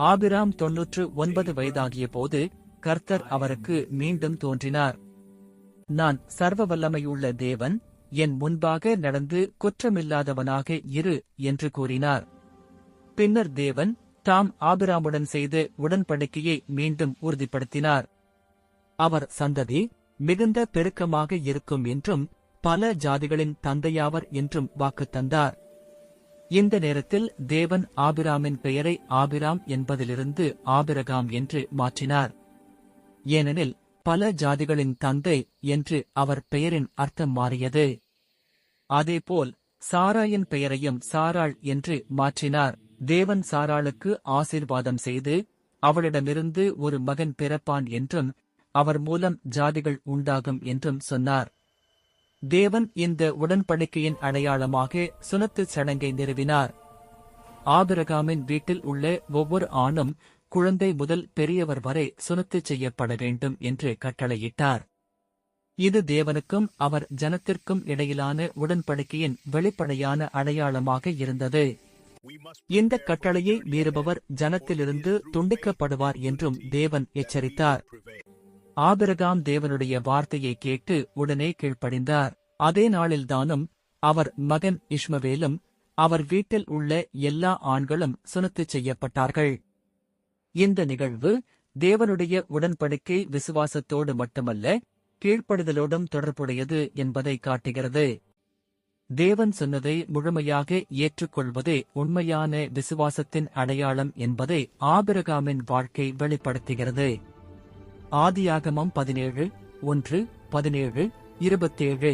ஆபிராம் 99 வயதாகிய போது கர்த்தர் அவருக்கு மீண்டும் தோன்றினார். நான் சர்வ வல்லமையுள்ள தேவன், என் முன்பாக நடந்து குற்றமில்லாதவனாக இரு என்று கூறினார். பின்னர் தேவன் தாம் ஆபிராமுடன் செய்த உடன்படிக்கையை மீண்டும் உறுதிப்படுத்தினார். அவர் சந்ததி மிகுந்த பெருக்கமாக இருக்கும் என்றும் பல ஜாதிகளின் தந்தையாவர் என்றும் வாக்கு தந்தார். இந்த நேரத்தில் தேவன் ஆபிராமின் பெயரை ஆபிராம் என்பதிலிருந்து ஆபிரகாம் என்று மாற்றினார். ஏனெனில் பல ஜாதிகளின் தந்தை என்று அவர் பெயரின் அர்த்தம் மாறியது. அதேபோல் சாராயின் பெயரையும் சாராள் என்று மாற்றினார். தேவன் சாராளுக்கு ஆசீர்வாதம் செய்து அவளிடமிருந்து ஒரு மகன் பிறப்பான் என்றும் அவர் மூலம் ஜாதிகள் உண்டாகும் என்றும் சொன்னார். தேவன் இந்த உடன்படிக்கையின் அடையாளமாக சுனத்துச் சடங்கை நிறுவினார். ஆபிரகாமின் வீட்டில் உள்ள ஒவ்வொரு ஆணும் குழந்தை முதல் பெரியவர் வரை சுனத்துச் செய்யப்பட வேண்டும் என்று கட்டளையிட்டார். இது தேவனுக்கும் அவர் ஜனத்திற்கும் இடையிலான உடன்படிக்கையின் வெளிப்படையான அடையாளமாக இருந்தது. இந்த கட்டளையை மீறுபவர் ஜனத்திலிருந்து துண்டிக்கப்படுவார் என்றும் தேவன் எச்சரித்தார். ஆபிரகாம் தேவனுடைய வார்த்தையை கேட்டு உடனே கீழ்ப்படிந்தார். அதே நாளில்தானும் அவர் மகன் இஷ்மவேலும் அவர் வீட்டில் உள்ள எல்லா ஆண்களும் சுனத்துச் செய்யப்பட்டார்கள். இந்த நிகழ்வு தேவனுடைய உடன்படிக்கை விசுவாசத்தோடு மட்டுமல்ல, கீழ்ப்படிதலோடும் தொடர்புடையது என்பதை காட்டுகிறது. தேவன் சொன்னதை முழுமையாக ஏற்றுக்கொள்வதே உண்மையான விசுவாசத்தின் அடையாளம் என்பதை ஆபிரகாமின் வாழ்க்கை வெளிப்படுத்துகிறது. ஆதியாகமம் 17:1-17, 27